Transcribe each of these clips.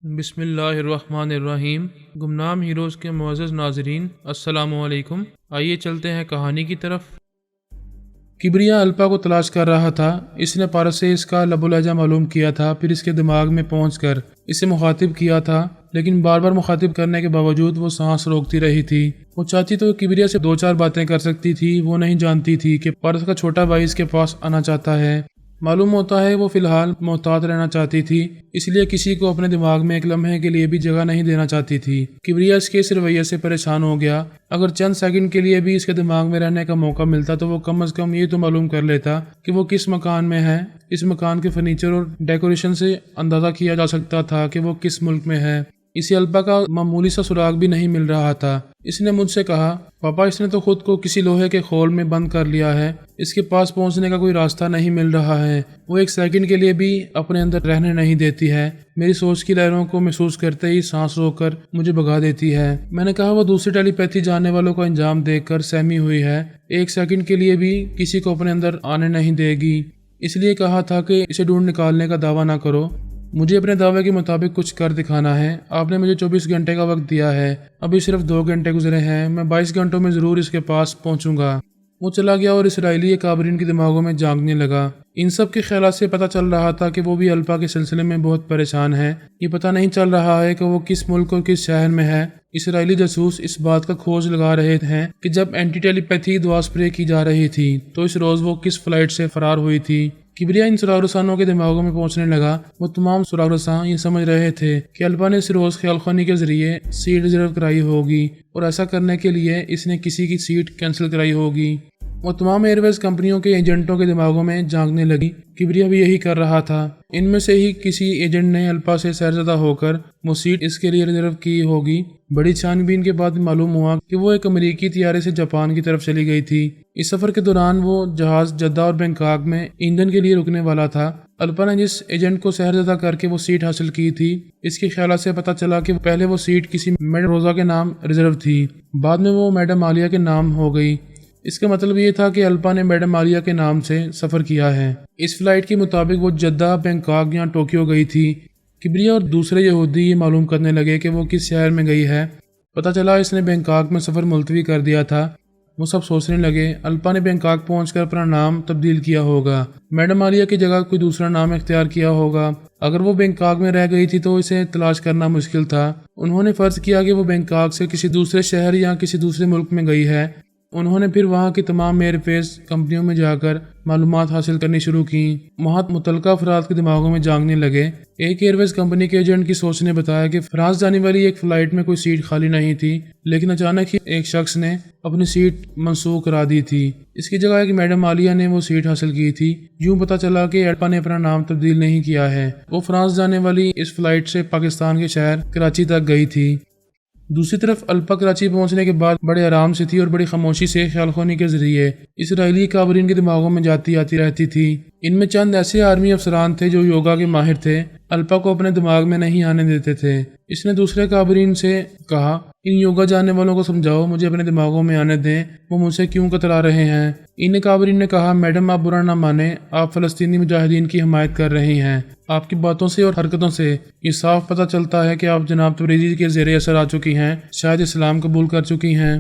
بسم اللہ الرحمن الرحیم۔ گمنام ہیروز کے معزز ناظرین، السلام علیکم۔ آئیے چلتے ہیں کہانی کی طرف۔ کبریا الپا کو تلاش کر رہا تھا۔ اس نے پارس سے اس کا لب و لہجہ معلوم کیا تھا، پھر اس کے دماغ میں پہنچ کر اسے مخاطب کیا تھا، لیکن بار بار مخاطب کرنے کے باوجود وہ سانس روکتی رہی تھی۔ وہ چاہتی تو کبریا سے دو چار باتیں کر سکتی تھی، وہ نہیں جانتی تھی کہ پارس کا چھوٹا بھائی اس کے پاس آنا چاہتا ہے۔ معلوم ہوتا ہے وہ فی الحال محتاط رہنا چاہتی تھی، اس لیے کسی کو اپنے دماغ میں ایک لمحے کے لیے بھی جگہ نہیں دینا چاہتی تھی۔ کبریا اس کے اس رویے سے پریشان ہو گیا۔ اگر چند سیکنڈ کے لیے بھی اس کے دماغ میں رہنے کا موقع ملتا تو وہ کم از کم یہ تو معلوم کر لیتا کہ وہ کس مکان میں ہے۔ اس مکان کے فرنیچر اور ڈیکوریشن سے اندازہ کیا جا سکتا تھا کہ وہ کس ملک میں ہے۔ اسے الپا کا معمولی سا سراغ بھی نہیں مل رہا تھا۔ اس نے مجھ سے کہا، پاپا اس نے تو خود کو کسی لوہے کے خول میں بند کر لیا ہے، اس کے پاس پہنچنے کا کوئی راستہ نہیں مل رہا ہے، وہ ایک سیکنڈ کے لیے بھی اپنے اندر رہنے نہیں دیتی ہے، میری سوچ کی لہروں کو محسوس کرتے ہی سانس روک کر مجھے بھگا دیتی ہے۔ میں نے کہا وہ دوسری ٹیلی پیتھی جاننے والوں کا انجام دیکھ کر سہمی ہوئی ہے، ایک سیکنڈ کے لیے بھی کسی کو اپنے اندر آنے نہیں دے گی، اس لیے کہا تھا کہ اسے ڈھونڈ نکالنے کا دعویٰ نہ کرو، مجھے اپنے دعوے کے مطابق کچھ کر دکھانا ہے۔ آپ نے مجھے 24 گھنٹے کا وقت دیا ہے، ابھی صرف 2 گھنٹے گزرے ہیں، میں 22 گھنٹوں میں ضرور اس کے پاس پہنچوں گا۔ وہ چلا گیا اور اسرائیلی کابرین کے دماغوں میں جانگنے لگا۔ ان سب کے خیالات سے پتہ چل رہا تھا کہ وہ بھی الپا کے سلسلے میں بہت پریشان ہے۔ یہ پتہ نہیں چل رہا ہے کہ وہ کس ملک اور کس شہر میں ہے۔ اسرائیلی جاسوس اس بات کا کھوج لگا رہے ہیں کہ جب اینٹی ٹیلی پیتھی دوا اسپرے کی جا رہی تھی تو اس روز وہ کس فلائٹ سے فرار ہوئی تھی۔ کبریا ان سراغ رسانوں کے دماغوں میں پہنچنے لگا۔ وہ تمام سراغ رساں یہ سمجھ رہے تھے کہ الپا نے اس روز خیال خوانی کے ذریعے سیٹ ریزرو کرائی ہوگی اور ایسا کرنے کے لیے اس نے کسی کی سیٹ کینسل کرائی ہوگی۔ وہ تمام ایئر ویز کمپنیوں کے ایجنٹوں کے دماغوں میں جانگنے لگی۔ کبریا بھی یہی کر رہا تھا۔ ان میں سے ہی کسی ایجنٹ نے الپا سے سیرزدہ ہو کر وہ سیٹ اس کے لیے ریزرو کی ہوگی۔ بڑی چھان بین کے بعد معلوم ہوا کہ وہ ایک امریکی طیارے سے جاپان کی طرف چلی گئی تھی۔ اس سفر کے دوران وہ جہاز جدہ اور بینکاک میں ایندھن کے لیے رکنے والا تھا۔ الپا نے جس ایجنٹ کو سیرزدہ کر کے وہ سیٹ حاصل کی تھی، اس کے خیالات سے پتہ چلا کہ پہلے وہ سیٹ کسی میڈم روزا کے نام ریزرو تھی، بعد میں وہ میڈم عالیہ کے نام ہو گئی۔ اس کا مطلب یہ تھا کہ الپا نے میڈم عالیہ کے نام سے سفر کیا ہے۔ اس فلائٹ کے مطابق وہ جدہ، بینکاک یا ٹوکیو گئی تھی۔ کبریا اور دوسرے یہودی یہ معلوم کرنے لگے کہ وہ کس شہر میں گئی ہے۔ پتہ چلا اس نے بینکاک میں سفر ملتوی کر دیا تھا۔ وہ سب سوچنے لگے الپا نے بینکاک پہنچ کر اپنا نام تبدیل کیا ہوگا، میڈم عالیہ کی جگہ کوئی دوسرا نام اختیار کیا ہوگا۔ اگر وہ بینکاک میں رہ گئی تھی تو اسے تلاش کرنا مشکل تھا۔ انہوں نے فرض کیا کہ وہ بینکاک سے کسی دوسرے شہر یا کسی دوسرے ملک میں گئی ہے۔ انہوں نے پھر وہاں کی تمام ایئر ویز کمپنیوں میں جا کر معلومات حاصل کرنی شروع کی۔ وہاں متعلقہ افراد کے دماغوں میں جانگنے لگے۔ ایک ایئر ویز کمپنی کے ایجنٹ کی سوچ نے بتایا کہ فرانس جانے والی ایک فلائٹ میں کوئی سیٹ خالی نہیں تھی، لیکن اچانک ہی ایک شخص نے اپنی سیٹ منسوخ کرا دی تھی۔ اس کی جگہ ایک میڈم عالیہ نے وہ سیٹ حاصل کی تھی۔ یوں پتہ چلا کہ الپا نے اپنا نام تبدیل نہیں کیا ہے، وہ فرانس جانے والی اس فلائٹ سے پاکستان کے شہر کراچی تک گئی تھی۔ دوسری طرف الپا کراچی پہنچنے کے بعد بڑے آرام سے تھی اور بڑی خاموشی سے خیال خوانی کے ذریعے اسرائیلی کابرین کے دماغوں میں جاتی آتی رہتی تھی۔ ان میں چند ایسے آرمی افسران تھے جو یوگا کے ماہر تھے، الپا کو اپنے دماغ میں نہیں آنے دیتے تھے۔ اس نے دوسرے کابرین سے کہا، ان یوگا جاننے والوں کو سمجھاؤ مجھے اپنے دماغوں میں آنے دیں، وہ مجھ سے کیوں کترا رہے ہیں۔ ان کابرین نے کہا، میڈم آپ برا نہ مانیں، آپ فلسطینی مجاہدین کی حمایت کر رہی ہیں، آپ کی باتوں سے اور حرکتوں سے یہ صاف پتہ چلتا ہے کہ آپ جناب تبریزی کے زیر اثر آ چکی ہیں، شاید اسلام قبول کر چکی ہیں۔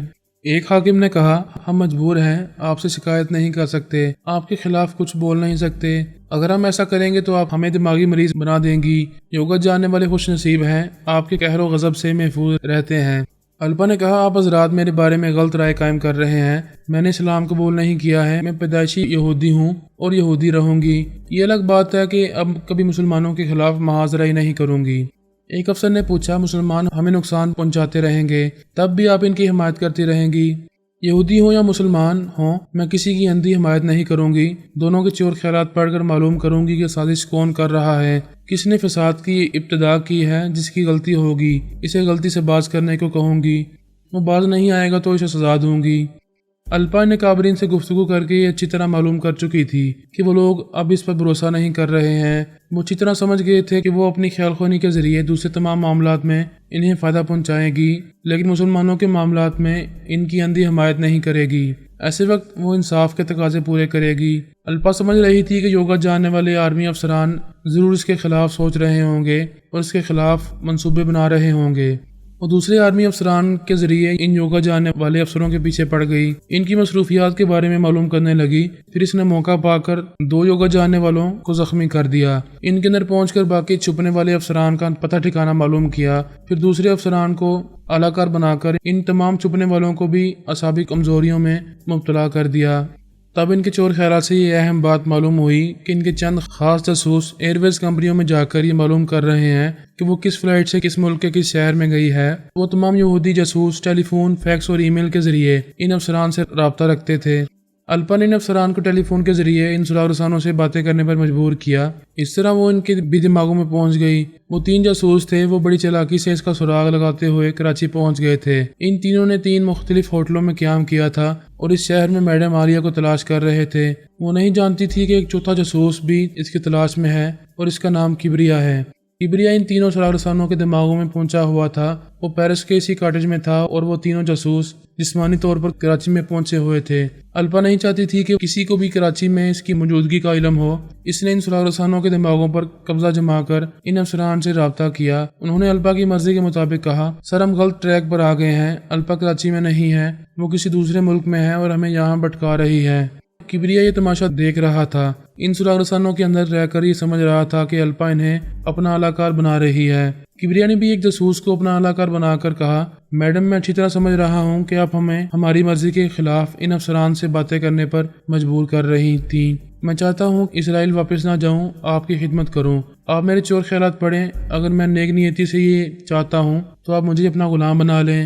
ایک حاکم نے کہا، ہم مجبور ہیں، آپ سے شکایت نہیں کر سکتے، آپ کے خلاف کچھ بول نہیں سکتے، اگر ہم ایسا کریں گے تو آپ ہمیں دماغی مریض بنا دیں گی، یوگا جاننے والے خوش نصیب ہیں، آپ کے قہر و غضب سے محفوظ رہتے ہیں۔ الپا نے کہا، آپ حضرات میرے بارے میں غلط رائے قائم کر رہے ہیں، میں نے اسلام قبول نہیں کیا ہے، میں پیدائشی یہودی ہوں اور یہودی رہوں گی، یہ الگ بات ہے کہ اب کبھی مسلمانوں کے خلاف محاذرہ ہی نہیں کروں گی۔ ایک افسر نے پوچھا، مسلمان ہمیں نقصان پہنچاتے رہیں گے تب بھی آپ ان کی حمایت کرتی رہیں گی؟ یہودی ہوں یا مسلمان ہوں، میں کسی کی اندھی حمایت نہیں کروں گی، دونوں کے چور خیالات پڑھ کر معلوم کروں گی کہ سازش کون کر رہا ہے، کس نے فساد کی ابتدا کی ہے، جس کی غلطی ہوگی اسے غلطی سے باز کرنے کو کہوں گی، وہ باز نہیں آئے گا تو اسے سزا دوں گی۔ الپا نے کابرین سے گفتگو کر کے یہ اچھی طرح معلوم کر چکی تھی کہ وہ لوگ اب اس پر بھروسہ نہیں کر رہے ہیں۔ وہ اچھی طرح سمجھ گئے تھے کہ وہ اپنی خیال خوانی کے ذریعے دوسرے تمام معاملات میں انہیں فائدہ پہنچائے گی، لیکن مسلمانوں کے معاملات میں ان کی اندھی حمایت نہیں کرے گی۔ ایسے وقت وہ انصاف کے تقاضے پورے کرے گی۔ الپا سمجھ رہی تھی کہ یوگا جاننے والے آرمی افسران ضرور اس کے خلاف سوچ رہے ہوں گے اور اس کے خلاف منصوبے بنا رہے ہوں گے۔ وہ دوسرے آرمی افسران کے ذریعے ان یوگا جاننے والے افسروں کے پیچھے پڑ گئی، ان کی مصروفیات کے بارے میں معلوم کرنے لگی۔ پھر اس نے موقع پا کر 2 یوگا جاننے والوں کو زخمی کر دیا۔ ان کے اندر پہنچ کر باقی چھپنے والے افسران کا پتہ ٹھکانہ معلوم کیا، پھر دوسرے افسران کو اعلی کار بنا کر ان تمام چھپنے والوں کو بھی اعصابی کمزوریوں میں مبتلا کر دیا۔ تب ان کے چور خیالات سے یہ اہم بات معلوم ہوئی کہ ان کے چند خاص جاسوس ایئر ویز کمپنیوں میں جا کر یہ معلوم کر رہے ہیں کہ وہ کس فلائٹ سے کس ملک کے کس شہر میں گئی ہے۔ وہ تمام یہودی جاسوس ٹیلی فون، فیکس اور ای میل کے ذریعے ان افسران سے رابطہ رکھتے تھے۔ الپا نے ان افسران کو ٹیلی فون کے ذریعے ان سراغ رسانوں سے باتیں کرنے پر مجبور کیا۔ اس طرح وہ ان کے بھی دماغوں میں پہنچ گئی۔ وہ 3 جاسوس تھے، وہ بڑی چالاکی سے اس کا سراغ لگاتے ہوئے کراچی پہنچ گئے تھے۔ ان تینوں نے 3 مختلف ہوٹلوں میں قیام کیا تھا اور اس شہر میں میڈم عالیہ کو تلاش کر رہے تھے۔ وہ نہیں جانتی تھی کہ ایک چوتھا جاسوس بھی اس کی تلاش میں ہے اور اس کا نام کبریا ہے۔ کبریا ان تینوں سراغ رسانوں کے دماغوں میں پہنچا ہوا تھا۔ وہ پیرس کے اسی کاٹیج میں تھا اور وہ تینوں جاسوس جسمانی طور پر کراچی میں پہنچے ہوئے تھے۔ الپا نہیں چاہتی تھی کہ کسی کو بھی کراچی میں اس کی موجودگی کا علم ہو۔ اس نے ان سراغ رسانوں کے دماغوں پر قبضہ جما کر ان افسران سے رابطہ کیا۔ انہوں نے الپا کی مرضی کے مطابق کہا، سر ہم غلط ٹریک پر آ گئے ہیں، الپا کراچی میں نہیں ہے، وہ کسی دوسرے ملک میں ہے اور ہمیں یہاں بھٹکا رہی ہے۔ کبریا یہ تماشا دیکھ رہا تھا۔ ان سراغ رسانوں کے اندر رہ کر یہ سمجھ رہا تھا کہ الپا انہیں اپنا اعلی کار بنا رہی ہے۔ کبریا نے بھی ایک جاسوس کو اپنا اعلی کار بنا کر کہا، میڈم میں اچھی طرح سمجھ رہا ہوں کہ آپ ہمیں ہماری مرضی کے خلاف ان افسران سے باتیں کرنے پر مجبور کر رہی تھیں۔ میں چاہتا ہوں اسرائیل واپس نہ جاؤں، آپ کی خدمت کروں۔ آپ میرے چور خیالات پڑھیں، اگر میں نیک نیتی سے یہ چاہتا ہوں تو آپ مجھے اپنا غلام بنا لیں۔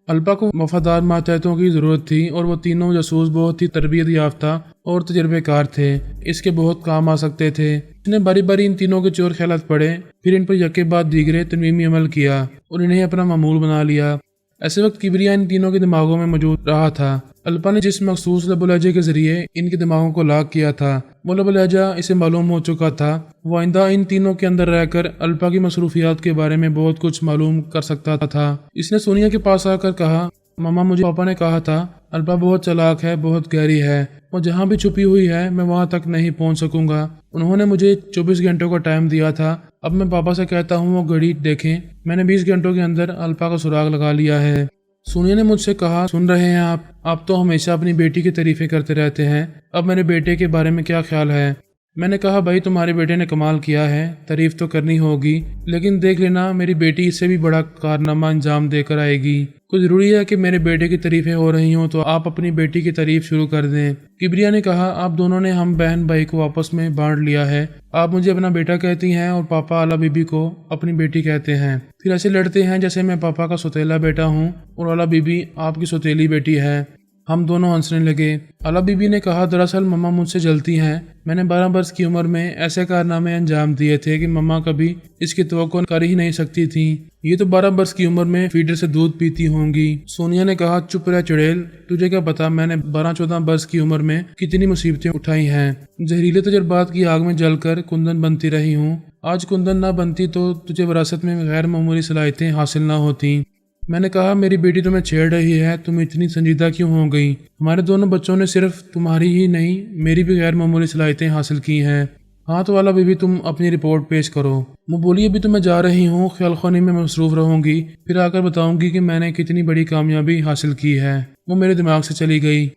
الپا کو وفادار ماتحتوں کی ضرورت تھی اور وہ تینوں جاسوس بہت ہی تربیت یافتہ اور تجربے کار تھے، اس کے بہت کام آ سکتے تھے۔ اس نے باری باری ان تینوں کے چور خیالات پڑھے، پھر ان پر یکے بعد دیگرے تنظیمی عمل کیا اور انہیں اپنا معمول بنا لیا۔ ایسے وقت کبریا ان تینوں کے دماغوں میں موجود رہا تھا۔ الپا نے جس مخصوص لب و لہجے کے ذریعے ان کے دماغوں کو لاک کیا تھا، وہ لب و لہجہ اسے معلوم ہو چکا تھا۔ وہ آئندہ ان تینوں کے اندر رہ کر الپا کی مصروفیات کے بارے میں بہت کچھ معلوم کر سکتا تھا۔ اس نے سونیا کے پاس آ کر کہا، ماما مجھے پاپا نے کہا تھا الپا بہت چالاک ہے، بہت گہری ہے، وہ جہاں بھی چھپی ہوئی ہے میں وہاں تک نہیں پہنچ سکوں گا۔ انہوں نے مجھے 24 گھنٹوں کا ٹائم دیا تھا، اب میں پاپا سے کہتا ہوں وہ گھڑی دیکھیں، میں نے 20 گھنٹوں کے اندر الپا کا سراغ لگا لیا ہے۔ سونیا نے مجھ سے کہا، سن رہے ہیں آپ تو ہمیشہ اپنی بیٹی کی تعریفیں کرتے رہتے ہیں، اب میرے بیٹے کے بارے میں کیا خیال ہے؟ میں نے کہا، بھائی تمہارے بیٹے نے کمال کیا ہے، تعریف تو کرنی ہوگی، لیکن دیکھ لینا میری بیٹی اس سے بھی بڑا کارنامہ انجام دے کر آئے گی۔ کوئی ضروری ہے کہ میرے بیٹے کی تعریفیں ہو رہی ہوں تو آپ اپنی بیٹی کی تعریف شروع کر دیں۔ کبریا نے کہا، آپ دونوں نے ہم بہن بھائی کو آپس میں بانٹ لیا ہے، آپ مجھے اپنا بیٹا کہتی ہیں اور پاپا اعلیٰ بی بی کو اپنی بیٹی کہتے ہیں، پھر ایسے لڑتے ہیں جیسے میں پاپا کا سوتیلا بیٹا ہوں اور اعلیٰ بی بی آپ کی سوتیلی بیٹی ہے۔ ہم دونوں ہنسنے لگے۔ اعلیٰ بی بی نے کہا، دراصل مما مجھ سے جلتی ہیں، میں نے 12 برس کی عمر میں ایسے کارنامے انجام دیے تھے کہ مما کبھی اس کی توقع کر ہی نہیں سکتی تھیں۔ یہ تو 12 برس کی عمر میں فیڈر سے دودھ پیتی ہوں گی۔ سونیا نے کہا، چپ رہ چڑیل، تجھے کیا پتا میں نے 12-14 برس کی عمر میں کتنی مصیبتیں اٹھائی ہیں، زہریلے تجربات کی آگ میں جل کر کندن بنتی رہی ہوں، آج کندن نہ بنتی تو تجھے وراثت میں غیر معمولی صلاحیتیں حاصل نہ ہوتیں۔ میں نے کہا، میری بیٹی تمہیں چھیڑ رہی ہے، تم اتنی سنجیدہ کیوں ہو گئی؟ ہمارے دونوں بچوں نے صرف تمہاری ہی نہیں میری بھی غیر معمولی صلاحیتیں حاصل کی ہیں۔ ہاں تو والا بی تم اپنی رپورٹ پیش کرو۔ وہ بولی، ابھی تو میں جا رہی ہوں، خیال خوانی میں مصروف رہوں گی، پھر آ کر بتاؤں گی کہ میں نے کتنی بڑی کامیابی حاصل کی ہے۔ وہ میرے دماغ سے چلی گئی۔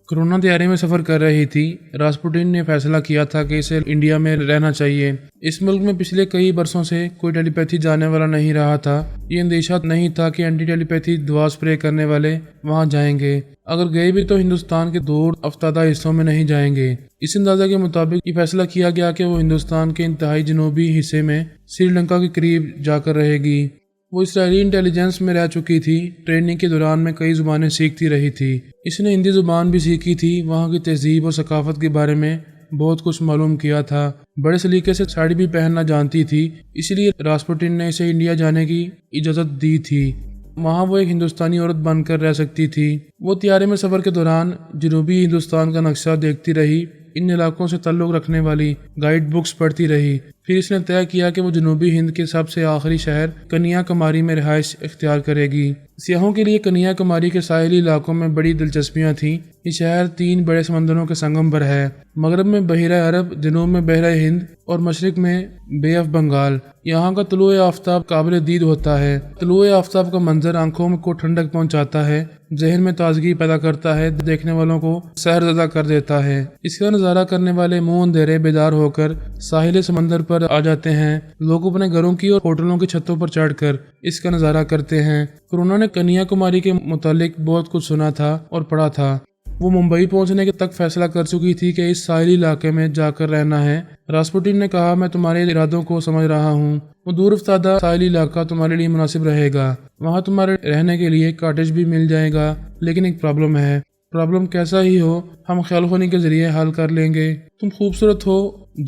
کرونا طیارے میں سفر کر رہی تھی۔ راسپوٹین نے فیصلہ کیا تھا کہ اسے انڈیا میں رہنا چاہیے۔ اس ملک میں پچھلے کئی برسوں سے کوئی ٹیلی پیتھی جانے والا نہیں رہا تھا۔ یہ اندیشہ نہیں تھا کہ اینٹی ٹیلی پیتھی دوا اسپرے کرنے والے وہاں جائیں گے، اگر گئے بھی تو ہندوستان کے دور افتادہ حصوں میں نہیں جائیں گے۔ اس اندازہ کے مطابق یہ فیصلہ کیا گیا کہ وہ ہندوستان کے انتہائی جنوبی حصے میں سری لنکا کے قریب جا کر رہے گی۔ وہ اسرائیلی انٹیلیجنس میں رہ چکی تھی، ٹریننگ کے دوران میں کئی زبانیں سیکھتی رہی تھی۔ اس نے ہندی زبان بھی سیکھی تھی، وہاں کی تہذیب اور ثقافت کے بارے میں بہت کچھ معلوم کیا تھا، بڑے سلیقے سے ساڑی بھی پہننا جانتی تھی، اس لیے راسپوٹین نے اسے انڈیا جانے کی اجازت دی تھی۔ وہاں وہ ایک ہندوستانی عورت بن کر رہ سکتی تھی۔ وہ طیارے میں سفر کے دوران جنوبی ہندوستان کا نقشہ دیکھتی رہی، ان علاقوں سے تعلق رکھنے والی گائیڈ بکس پڑھتی رہی، پھر اس نے طے کیا کہ وہ جنوبی ہند کے سب سے آخری شہر کنیا کماری میں رہائش اختیار کرے گی۔ سیاحوں کے لیے کنیا کماری کے ساحلی علاقوں میں بڑی دلچسپیاں تھیں۔ یہ شہر 3 بڑے سمندروں کے سنگم پر ہے، مغرب میں بحیرہ عرب، جنوب میں بحیرہ ہند اور مشرق میں بے آف بنگال۔ یہاں کا طلوع آفتاب قابل دید ہوتا ہے۔ طلوع آفتاب کا منظر آنکھوں کو ٹھنڈک پہنچاتا ہے، ذہن میں تازگی پیدا کرتا ہے، دیکھنے والوں کو سحرزدہ کر دیتا ہے۔ اس کا نظارہ کرنے والے منہ اندھیرے بیدار ہو کر ساحل سمندر پر آ جاتے ہیں۔ لوگ اپنے گھروں کی اور ہوٹلوں کی چھتوں پر چڑھ کر اس کا نظارہ کرتے ہیں۔ کورونا نے کنیا کماری کے متعلق بہت کچھ سنا تھا اور پڑھا تھا۔ وہ ممبئی پہنچنے کے تک فیصلہ کر چکی تھی کہ اس ساحلی علاقے میں جا کر رہنا ہے۔ راسپوٹین نے کہا، میں تمہارے ارادوں کو سمجھ رہا ہوں۔ وہ دور افتادہ ساحلی علاقہ تمہارے لیے مناسب رہے گا۔ وہاں تمہارے رہنے کے لیے کاٹیج بھی مل جائے گا، لیکن ایک پرابلم ہے۔ پرابلم کیسا ہی ہو، ہم خیال خونی کے ذریعے حل کر لیں گے۔ تم خوبصورت ہو،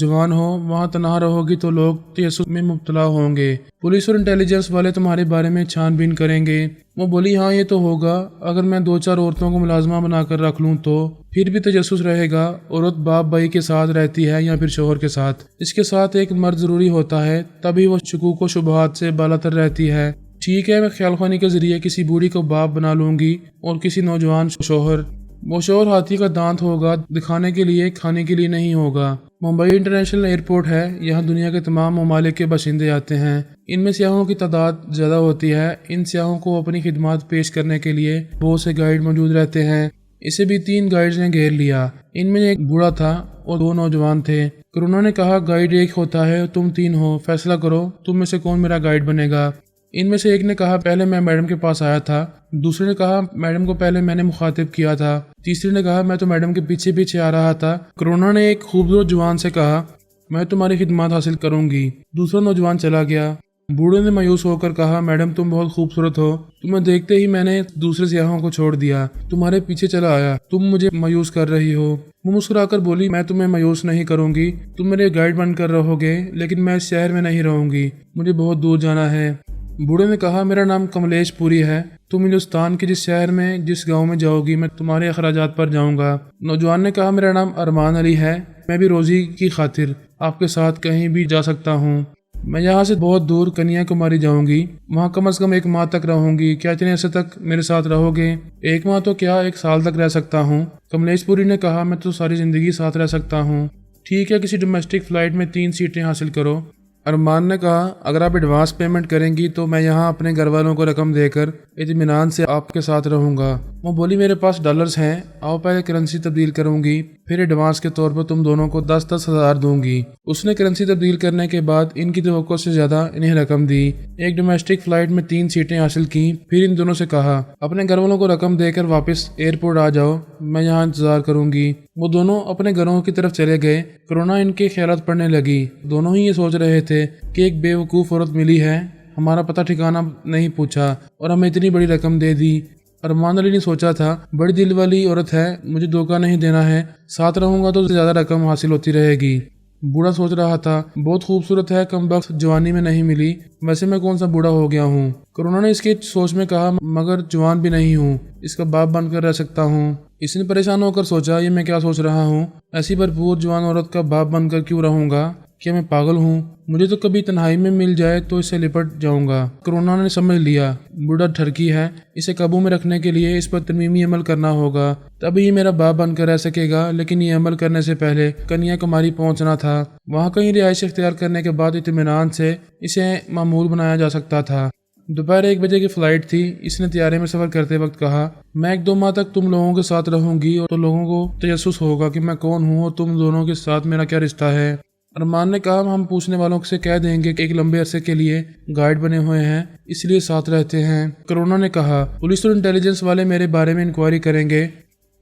جوان ہو، وہاں تنہا رہو گی تو لوگ تجسس میں مبتلا ہوں گے۔ پولیس اور انٹیلیجنس والے تمہارے بارے میں چھان بین کریں گے۔ وہ بولی، ہاں یہ تو ہوگا، اگر میں 2-4 عورتوں کو ملازمہ بنا کر رکھ لوں تو پھر بھی تجسس رہے گا۔ عورت باپ بھائی کے ساتھ رہتی ہے یا پھر شوہر کے ساتھ، اس کے ساتھ ایک مرد ضروری ہوتا ہے، تبھی وہ شکوک و شبہات سے بالاتر رہتی ہے۔ ٹھیک ہے، میں خیال خوانی کے ذریعے کسی بوڑھی کو باپ بنا لوں گی اور کسی نوجوان شوہر۔ وہ شوہر ہاتھی کا دانت ہوگا، دکھانے کے لیے، کھانے کے لیے نہیں ہوگا۔ ممبئی انٹرنیشنل ایئرپورٹ ہے، یہاں دنیا کے تمام ممالک کے باشندے آتے ہیں۔ ان میں سیاحوں کی تعداد زیادہ ہوتی ہے۔ ان سیاحوں کو اپنی خدمات پیش کرنے کے لیے بہت سے گائیڈ موجود رہتے ہیں۔ اسے بھی 3 گائیڈز نے گھیر لیا۔ ان میں ایک بوڑھا تھا اور 2 نوجوان تھے۔ کورونا نے کہا، گائیڈ ایک ہوتا ہے، تم 3 ہو، فیصلہ کرو تم میں سے کون میرا گائیڈ بنے گا۔ ان میں سے ایک نے کہا، پہلے میں میڈم کے پاس آیا تھا۔ دوسرے نے کہا، میڈم کو پہلے میں نے مخاطب کیا تھا۔ تیسرے نے کہا، میں تو میڈم کے پیچھے پیچھے آ رہا تھا۔ کورونا نے ایک خوبصورت جوان سے کہا، میں تمہاری خدمات حاصل کروں گی۔ دوسرا نوجوان چلا گیا۔ بوڑھے نے مایوس ہو کر کہا، میڈم تم بہت خوبصورت ہو، تمہیں دیکھتے ہی میں نے دوسرے سیاحوں کو چھوڑ دیا، تمہارے پیچھے چلا آیا، تم مجھے مایوس کر رہی ہو۔ وہ مسکرا کر بولی، میں تمہیں مایوس نہیں کروں گی، تم میرے گائیڈ بن کر رہو گے، لیکن میں اس شہر میں نہیں رہوں گی، مجھے بہت دور جانا ہے۔ بوڑھے نے کہا، میرا نام کملیش پوری ہے، تم ہندوستان کے جس شہر میں جس گاؤں میں جاؤ گی میں تمہارے اخراجات پر جاؤں گا۔ نوجوان نے کہا، میرا نام ارمان علی ہے، میں بھی روزی کی خاطر آپ کے ساتھ کہیں بھی جا سکتا ہوں۔ میں یہاں سے بہت دور کنیا کماری جاؤں گی، وہاں کم از کم 1 ماہ تک رہوں گی۔ کیا اتنے عرصے تک میرے ساتھ رہو گے؟ 1 ماہ تو کیا 1 سال تک رہ سکتا ہوں۔ کملیش پوری نے کہا، میں تو ساری زندگی ساتھ رہ سکتا ہوں۔ ٹھیک ہے، کسی ڈومیسٹک فلائٹ میں 3 سیٹیں حاصل کرو۔ ارمان نے کہا، اگر آپ ایڈوانس پیمنٹ کریں گی تو میں یہاں اپنے گھر والوں کو رقم دے کر اطمینان سے آپ کے ساتھ رہوں گا۔ وہ بولی، میرے پاس ڈالرز ہیں، آؤ پہلے کرنسی تبدیل کروں گی، پھر ایڈوانس کے طور پر تم دونوں کو 10-10 ہزار دوں گی۔ اس نے کرنسی تبدیل کرنے کے بعد ان کی توقع سے زیادہ انہیں رقم دی۔ ایک ڈومیسٹک فلائٹ میں 3 سیٹیں حاصل کی، پھر ان دونوں سے کہا، اپنے گھر والوں کو رقم دے کر واپس ایئرپورٹ آ جاؤ، میں یہاں انتظار کروں گی۔ وہ دونوں اپنے گھروں کی طرف چلے گئے۔ کورونا ان کے خیالات پڑنے لگی۔ دونوں ہی یہ سوچ رہے تھے کہ ایک بیوقوف عورت ملی ہے، ہمارا پتہ ٹھکانہ نہیں پوچھا اور ہمیں اتنی بڑی رقم دے دی۔ ارمان علی نے سوچا تھا، بڑی دل والی عورت ہے، مجھے دھوکہ نہیں دینا ہے، ساتھ رہوں گا تو زیادہ رقم حاصل ہوتی رہے گی۔ بوڑھا سوچ رہا تھا، بہت خوبصورت ہے، کم بخت جوانی میں نہیں ملی، ویسے میں کون سا بوڑھا ہو گیا ہوں۔ کورونا نے اس کی سوچ میں کہا، مگر جوان بھی نہیں ہوں، اس کا باپ بن کر رہ سکتا ہوں۔ اس نے پریشان ہو کر سوچا، یہ میں کیا سوچ رہا ہوں، ایسی بھرپور جوان عورت کا باپ بن کر کیوں رہوں گا؟ کیا میں پاگل ہوں؟ مجھے تو کبھی تنہائی میں مل جائے تو اس سے لپٹ جاؤں گا۔ کورونا نے سمجھ لیا، بوڑھا ٹھرکی ہے، اسے قابو میں رکھنے کے لیے اس پر ترمیمی عمل کرنا ہوگا، تبھی یہ میرا باپ بن کر رہ سکے گا۔ لیکن یہ عمل کرنے سے پہلے کنیا کماری پہنچنا تھا، وہاں کہیں رہائش اختیار کرنے کے بعد اطمینان سے اسے معمول بنایا جا سکتا تھا۔ دوپہر 1 بجے کی فلائٹ تھی۔ اس نے طیارے میں سفر کرتے وقت کہا، میں 1-2 ماہ تک تم لوگوں کے ساتھ رہوں گی اور تو لوگوں کو تجسس ہوگا کہ میں کون ہوں اور تم دونوں کے ساتھ میرا کیا رشتہ ہے۔ ارمان نے کہا، ہم پوچھنے والوں سے کہہ دیں گے کہ ایک لمبے عرصے کے لیے گائیڈ بنے ہوئے ہیں، اس لیے ساتھ رہتے ہیں۔ کورونا نے کہا، پولیس اور انٹیلیجنس والے میرے بارے میں انکوائری کریں گے،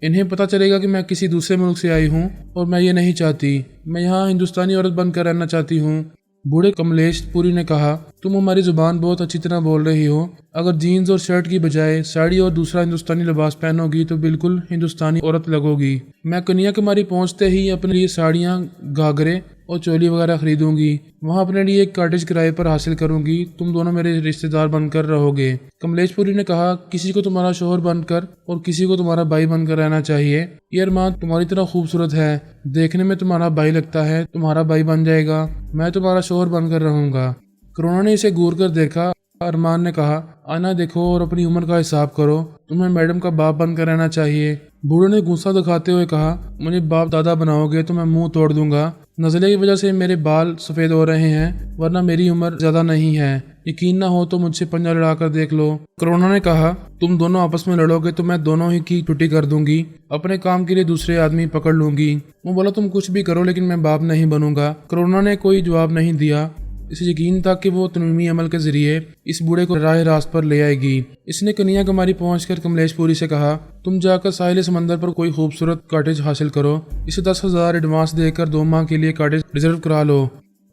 انہیں پتہ چلے گا کہ میں کسی دوسرے ملک سے آئی ہوں اور میں یہ نہیں چاہتی، میں یہاں ہندوستانی عورت بن کر رہنا چاہتی ہوں۔ بوڑھے کملیش پوری نے کہا، تم ہماری زبان بہت اچھی طرح بول رہی ہو، اگر جینز اور شرٹ کی بجائے ساڑی اور دوسرا ہندوستانی لباس پہنو گی تو بالکل ہندوستانی عورت لگو گی۔ میں کنیا کماری پہنچتے ہی اپنے لیے ساڑیاں، گھاگھرے اور چولی وغیرہ خریدوں گی، وہاں اپنے لیے ایک کاٹیج کرائے پر حاصل کروں گی، تم دونوں میرے رشتہ دار بن کر رہو گے۔ کملیش پوری نے کہا، کسی کو تمہارا شوہر بن کر اور کسی کو تمہارا بھائی بن کر رہنا چاہیے۔ یہ ارمان تمہاری طرح خوبصورت ہے، دیکھنے میں تمہارا بھائی لگتا ہے، تمہارا بھائی بن جائے گا، میں تمہارا شوہر بن کر رہوں گا۔ کرونا نے اسے گور کر دیکھا۔ ارمان نے کہا، آنا دیکھو اور اپنی عمر کا حساب کرو، تمہیں میڈم کا باپ بن کر رہنا چاہیے۔ بوڑھے نے غصہ دکھاتے ہوئے کہا، مجھے باپ دادا بناؤ گے تو میں منہ توڑ دوں گا، نزلے کی وجہ سے میرے بال سفید ہو رہے ہیں، ورنہ میری عمر زیادہ نہیں ہے، یقین نہ ہو تو مجھ سے پنجہ لڑا کر دیکھ لو۔ کرونا نے کہا، تم دونوں آپس میں لڑو گے تو میں دونوں ہی کی چھٹی کر دوں گی، اپنے کام کے لیے دوسرے آدمی پکڑ لوں گی۔ وہ بولا، تم کچھ بھی کرو لیکن میں باپ نہیں بنوں گا۔ کرونا نے کوئی جواب نہیں دیا، اسے یقین تھا کہ وہ تنویمی عمل کے ذریعے اس بوڑھے کو راہ راست پر لے آئے گی۔ اس نے کنیا کماری پہنچ کر کملیش پوری سے کہا، تم جا کر ساحل سمندر پر کوئی خوبصورت کاٹیج حاصل کرو، اسے 10,000 ایڈوانس دے کر 2 ماہ کے لیے کاٹیج ریزرو کرا لو۔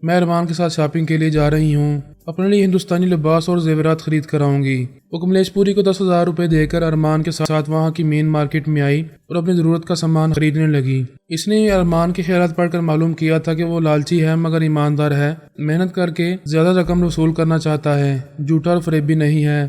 میں ارمان کے ساتھ شاپنگ کے لیے جا رہی ہوں، اپنے لیے ہندوستانی لباس اور زیورات خرید کر آؤں گی۔ وہ کملیش پوری کو 10,000 روپے دے کر ارمان کے ساتھ وہاں کی مین مارکیٹ میں آئی اور اپنی ضرورت کا سامان خریدنے لگی۔ اس نے ارمان کے خیالات پڑھ کر معلوم کیا تھا کہ وہ لالچی ہے مگر ایماندار ہے، محنت کر کے زیادہ رقم وصول کرنا چاہتا ہے، جھوٹا اور فریبی نہیں ہے۔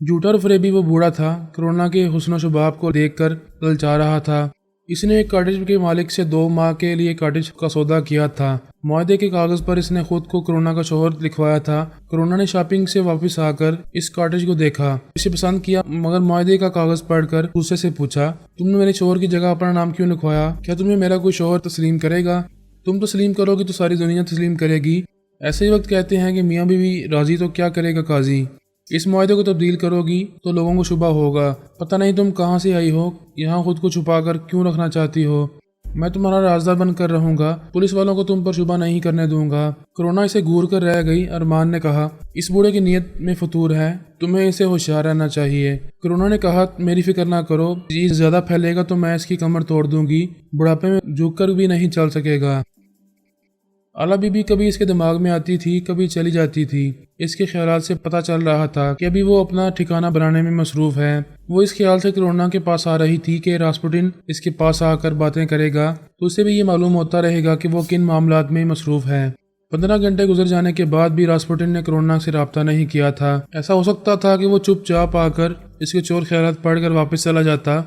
جھوٹا اور فریبی وہ بوڑھا تھا، کرونا کے حسن و شباب کو دیکھ کر للچا رہا تھا۔ اس نے ایک کاٹیج کے مالک سے 2 ماہ کے لیے کاٹیج کا سودا کیا تھا۔ معاہدے کے کاغذ پر اس نے خود کو کرونا کا شوہر لکھوایا تھا۔ کرونا نے شاپنگ سے واپس آ کر اس کاٹیج کو دیکھا، اسے پسند کیا، مگر معاہدے کا کاغذ پڑھ کر غصے سے پوچھا، تم نے میرے شوہر کی جگہ اپنا نام کیوں لکھوایا؟ کیا تمہیں میرا کوئی شوہر تسلیم کرے گا؟ تم تسلیم کرو گی تو ساری دنیا تسلیم کرے گی۔ ایسے ہی وقت کہتے ہیں کہ میاں بیوی راضی تو کیا کرے گا قاضی۔ اس معاہدے کو تبدیل کرو گی تو لوگوں کو شبہ ہوگا، پتہ نہیں تم کہاں سے آئی ہو، یہاں خود کو چھپا کر کیوں رکھنا چاہتی ہو۔ میں تمہارا رازدار بن کر رہوں گا، پولیس والوں کو تم پر شبہ نہیں کرنے دوں گا۔ کرونا اسے گور کر رہ گئی۔ ارمان نے کہا، اس بوڑھے کی نیت میں فطور ہے، تمہیں اسے ہوشیار رہنا چاہیے۔ کرونا نے کہا، میری فکر نہ کرو، یہ زیادہ پھیلے گا تو میں اس کی کمر توڑ دوں گی، بڑھاپے میں جھک کر بھی نہیں چل سکے گا۔ اعلیٰ بی بی کبھی اس کے دماغ میں آتی تھی، کبھی چلی جاتی تھی۔ اس کے خیالات سے پتہ چل رہا تھا کہ ابھی وہ اپنا ٹھکانہ بنانے میں مصروف ہے۔ وہ اس خیال سے کرونا کے پاس آ رہی تھی کہ راسپوٹن اس کے پاس آ کر باتیں کرے گا تو اسے بھی یہ معلوم ہوتا رہے گا کہ وہ کن معاملات میں مصروف ہے۔ 15 گھنٹے گزر جانے کے بعد بھی راسپوٹن نے کرونا سے رابطہ نہیں کیا تھا۔ ایسا ہو سکتا تھا کہ وہ چپ چاپ آ کر اس کے چور خیالات پڑھ کر واپس چلا جاتا۔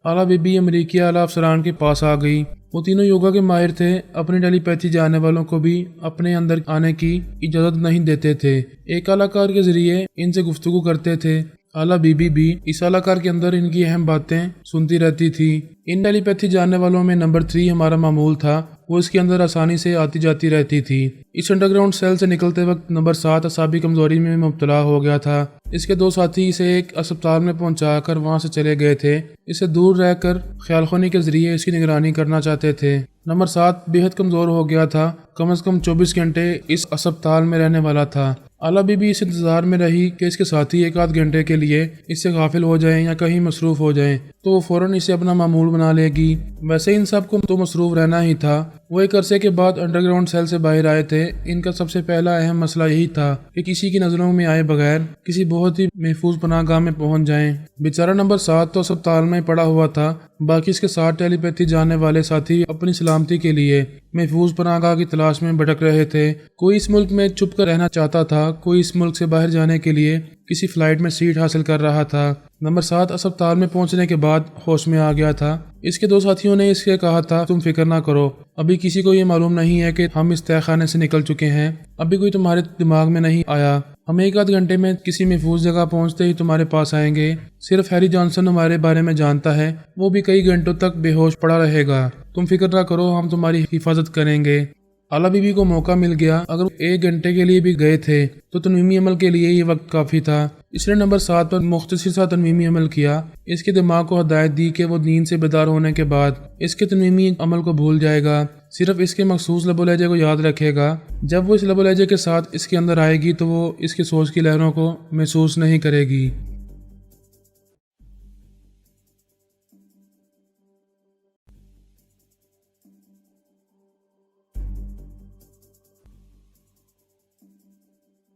اعلیٰ بی بی امریکی اعلیٰ افسران کے پاس آ گئی۔ وہ تینوں یوگا کے ماہر تھے، اپنی ٹیلی پیتھی جاننے والوں کو بھی اپنے اندر آنے کی اجازت نہیں دیتے تھے۔ ایک اعلیٰ کار کے ذریعے ان سے گفتگو کرتے تھے۔ اعلیٰ بی بی بھی اس اعلیٰ کار کے اندر ان کی اہم باتیں سنتی رہتی تھی۔ ان ٹیلی پیتھی جاننے والوں میں نمبر 3 ہمارا معمول تھا، وہ اس کے اندر آسانی سے آتی جاتی رہتی تھی۔ اس انڈر گراؤنڈ سیل سے نکلتے وقت نمبر 7 اعصابی کمزوری میں مبتلا ہو گیا تھا۔ اس کے 2 ساتھی اسے ایک اسپتال میں پہنچا کر وہاں سے چلے گئے تھے۔ اسے دور رہ کر خیال خونی کے ذریعے اس کی نگرانی کرنا چاہتے تھے۔ نمبر 7 بے حد کمزور ہو گیا تھا، کم از کم 24 گھنٹے اس اسپتال میں رہنے والا تھا۔ اعلیٰ بی بی اس انتظار میں رہی کہ اس کے ساتھی 1 آدھ گھنٹے کے لیے اس سے غافل ہو جائیں یا کہیں مصروف ہو جائیں تو وہ فوراً اسے اپنا معمول بنا لے گی۔ ویسے ان سب کو تو مصروف رہنا ہی تھا۔ وہ ایک عرصے کے بعد انڈر گراؤنڈ سیل سے باہر آئے تھے۔ ان کا سب سے پہلا اہم مسئلہ یہی تھا کہ کسی کی نظروں میں آئے بغیر کسی بہت ہی محفوظ پناہ گاہ میں پہنچ جائیں۔ بیچارہ نمبر 7 تو اسپتال میں پڑا ہوا تھا، باقی اس کے ساتھ ٹیلی پیتھی جاننے والے ساتھی اپنی سلامتی کے لیے محفوظ پناہ گاہ کی تلاش میں بھٹک رہے تھے۔ کوئی اس ملک میں چھپ کر رہنا چاہتا تھا، کوئی اس ملک سے باہر جانے کے لیے کسی فلائٹ میں سیٹ حاصل کر رہا تھا۔ نمبر 7 اسپتال میں پہنچنے کے بعد ہوش میں آ گیا تھا۔ اس کے 2 ساتھیوں نے اس سے کہا تھا، تم فکر نہ کرو، ابھی کسی کو یہ معلوم نہیں ہے کہ ہم اس تہہ خانے سے نکل چکے ہیں، ابھی کوئی تمہارے دماغ میں نہیں آیا، ہم 1 آدھ گھنٹے میں کسی محفوظ جگہ پہنچتے ہی تمہارے پاس آئیں گے۔ صرف ہیری جانسن ہمارے بارے میں جانتا ہے، وہ بھی کئی گھنٹوں تک بے ہوش پڑا رہے گا، تم فکر نہ کرو، ہم تمہاری حفاظت کریں گے۔ اعلیٰ بی بی کو موقع مل گیا، اگر وہ 1 گھنٹے کے لیے بھی گئے تھے تو تنویمی عمل کے لیے یہ وقت کافی تھا۔ اس نے نمبر 7 پر مختصر سا تنویمی عمل کیا۔ اس کے دماغ کو ہدایت دی کہ وہ نیند سے بیدار ہونے کے بعد اس کے تنویمی عمل کو بھول جائے گا، صرف اس کے مخصوص لب و لہجے کو یاد رکھے گا۔ جب وہ اس لب و لہجے کے ساتھ اس کے اندر آئے گی تو وہ اس کی سوچ کی لہروں کو محسوس نہیں کرے گی۔